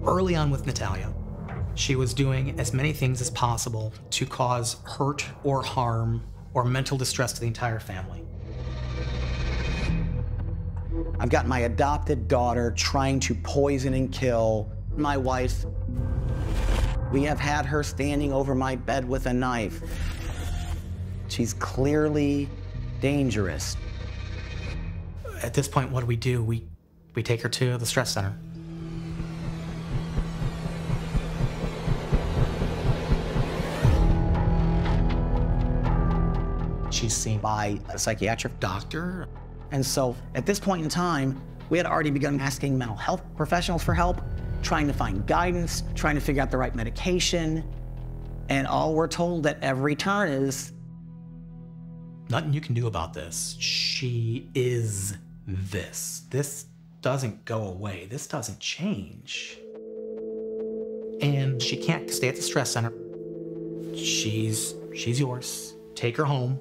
Early on with Natalije, she was doing as many things as possible to cause hurt or harm or mental distress to the entire family. I've got my adopted daughter trying to poison and kill my wife. We have had her standing over my bed with a knife. She's clearly dangerous. At this point, what do? We take her to the stress center. She's seen by a psychiatric doctor. And so at this point in time, we had already begun asking mental health professionals for help, trying to find guidance, trying to figure out the right medication. And all we're told at every turn is, nothing you can do about this. She is this. This doesn't go away. This doesn't change. And she can't stay at the stress center. She's yours. Take her home.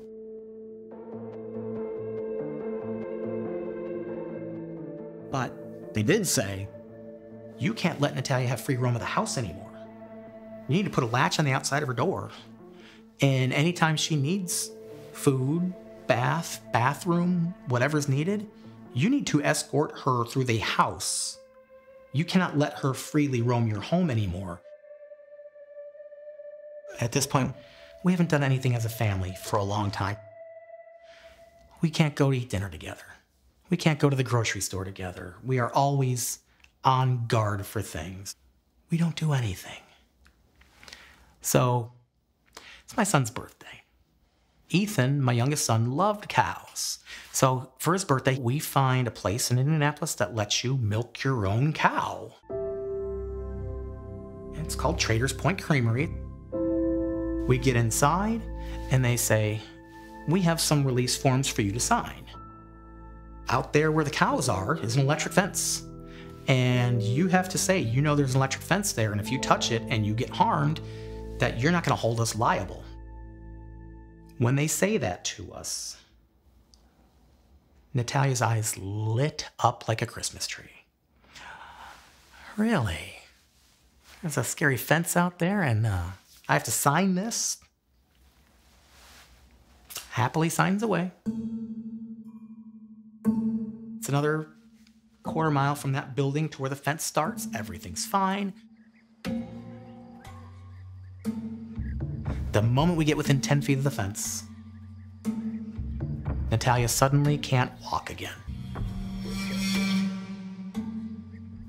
but they did say, you can't let Natalije have free roam of the house anymore. You need to put a latch on the outside of her door. And anytime she needs food, bath, bathroom, whatever's needed, you need to escort her through the house. You cannot let her freely roam your home anymore. At this point, we haven't done anything as a family for a long time. We can't go to eat dinner together. We can't go to the grocery store together. We are always on guard for things. We don't do anything. So, it's my son's birthday. Ethan, my youngest son, loved cows. So for his birthday, we find a place in Indianapolis that lets you milk your own cow. It's called Traders Point Creamery. We get inside and they say, we have some release forms for you to sign. Out there where the cows are is an electric fence. And you have to say, you know there's an electric fence there, and if you touch it and you get harmed, that you're not gonna hold us liable. When they say that to us, Natalije's eyes lit up like a Christmas tree. Really? There's a scary fence out there and I have to sign this? Happily signs away. It's another quarter mile from that building to where the fence starts. Everything's fine. The moment we get within 10 feet of the fence, Natalije suddenly can't walk again.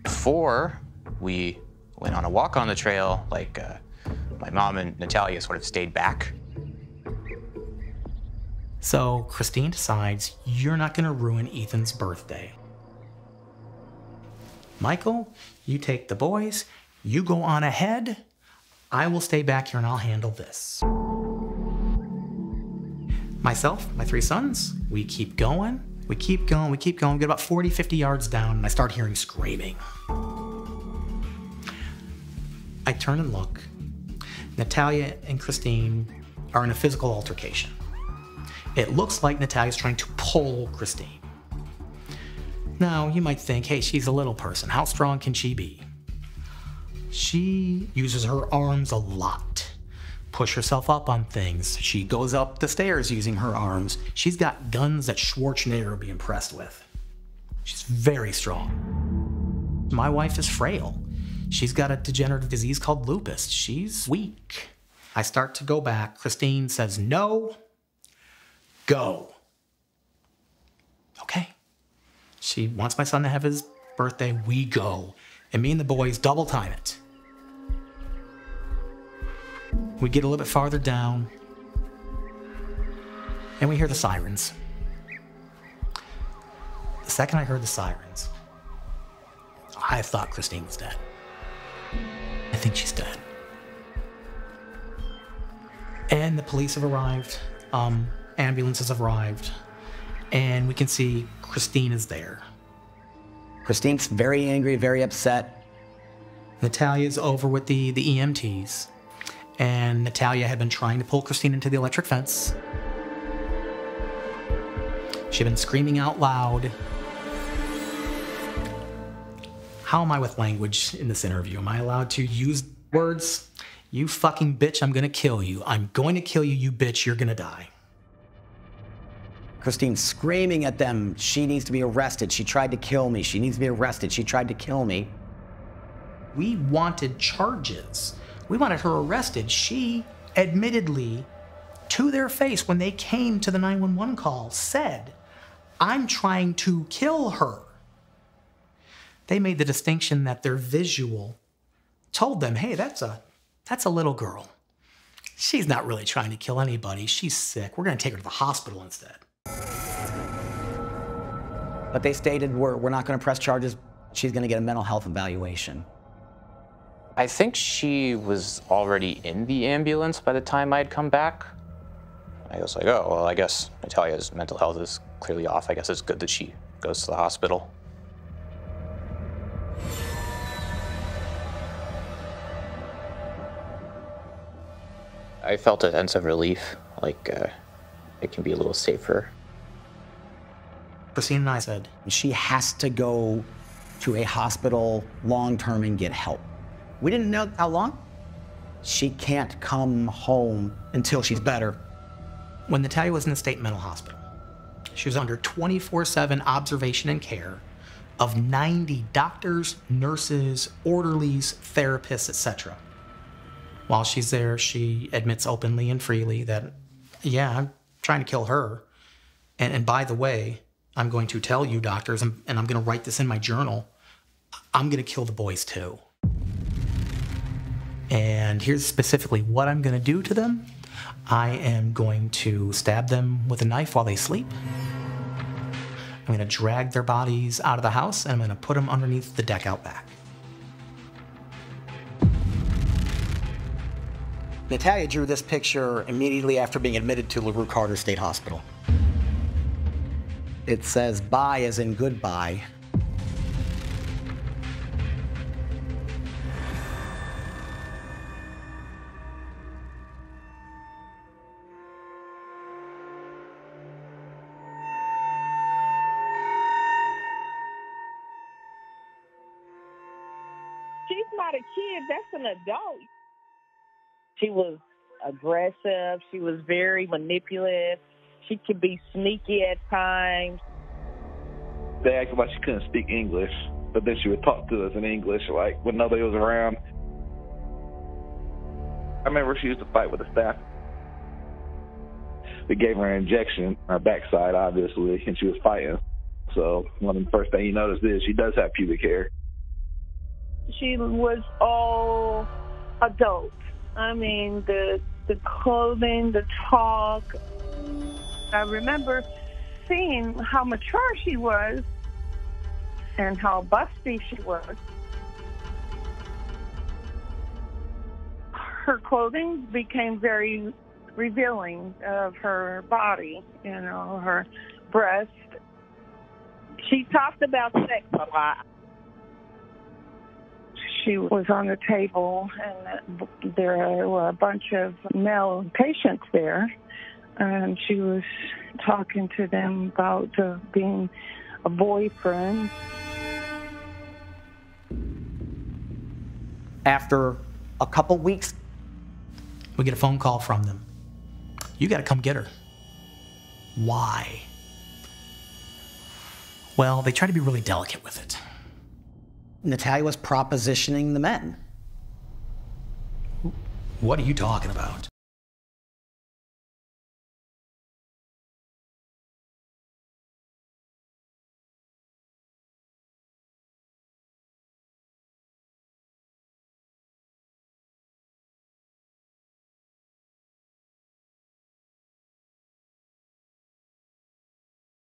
Before we went on a walk on the trail, my mom and Natalije sort of stayed back. So Christine decides, you're not gonna ruin Ethan's birthday. Michael, you take the boys, you go on ahead. I will stay back here and I'll handle this. Myself, my three sons, we keep going, we keep going, we keep going. We get about 40, 50 yards down and I start hearing screaming. I turn and look. Natalije and Christine are in a physical altercation. It looks like Natalije's trying to pull Christine. Now, you might think, hey, she's a little person. How strong can she be? She uses her arms a lot. Push herself up on things. She goes up the stairs using her arms. She's got guns that Schwarzenegger would be impressed with. She's very strong. My wife is frail. She's got a degenerative disease called lupus. She's weak. I start to go back. Christine says, no, go. Okay. She wants my son to have his birthday. We go. And me and the boys double time it. We get a little bit farther down, and we hear the sirens. The second I heard the sirens, I thought Christine was dead. I think she's dead. And the police have arrived, ambulances have arrived, and we can see Christine is there. Christine's very angry, very upset. Natalije's over with the EMTs. And Natalije had been trying to pull Christine into the electric fence. She'd been screaming out loud. How am I with language in this interview? Am I allowed to use words? You fucking bitch, I'm gonna kill you. I'm going to kill you, you bitch, you're gonna die. Christine's screaming at them, she needs to be arrested. She tried to kill me. She needs to be arrested. She tried to kill me. We wanted charges. We wanted her arrested. She admittedly, to their face, when they came to the 911 call, said, I'm trying to kill her. They made the distinction that their visual told them, hey, that's a little girl. She's not really trying to kill anybody. She's sick. We're gonna take her to the hospital instead. But they stated, we're not gonna press charges. She's gonna get a mental health evaluation. I think she was already in the ambulance by the time I'd come back. I was like, oh, well, I guess Natalije's mental health is clearly off. I guess it's good that she goes to the hospital. I felt a sense of relief, like it can be a little safer. Christine and I said, she has to go to a hospital long-term and get help. We didn't know how long. She can't come home until she's better. When Natalije was in the state mental hospital, she was under 24/7 observation and care of 90 doctors, nurses, orderlies, therapists, etc. While she's there, she admits openly and freely that, yeah, I'm trying to kill her. And by the way, I'm going to tell you doctors, and I'm going to write this in my journal, I'm going to kill the boys too. And here's specifically what I'm going to do to them. I am going to stab them with a knife while they sleep. I'm going to drag their bodies out of the house, and I'm going to put them underneath the deck out back. Natalije drew this picture immediately after being admitted to LaRue Carter State Hospital. It says bye as in goodbye. She's not a kid, that's an adult. She was aggressive, she was very manipulative, she could be sneaky at times. They acted like she couldn't speak English, but then she would talk to us in English, like when nobody was around. I remember she used to fight with the staff. We gave her an injection, her backside, obviously, and she was fighting. So one of the first things you notice is she does have pubic hair. She was all adult. I mean, the clothing, the talk. I remember seeing how mature she was and how busty she was. Her clothing became very revealing of her body, you know, her breast. She talked about sex a lot. She was on the table, and there were a bunch of male patients there, and she was talking to them about being a boyfriend. After a couple weeks, we get a phone call from them. You got to come get her. Why? Well, they try to be really delicate with it. Natalije was propositioning the men. What are you talking about?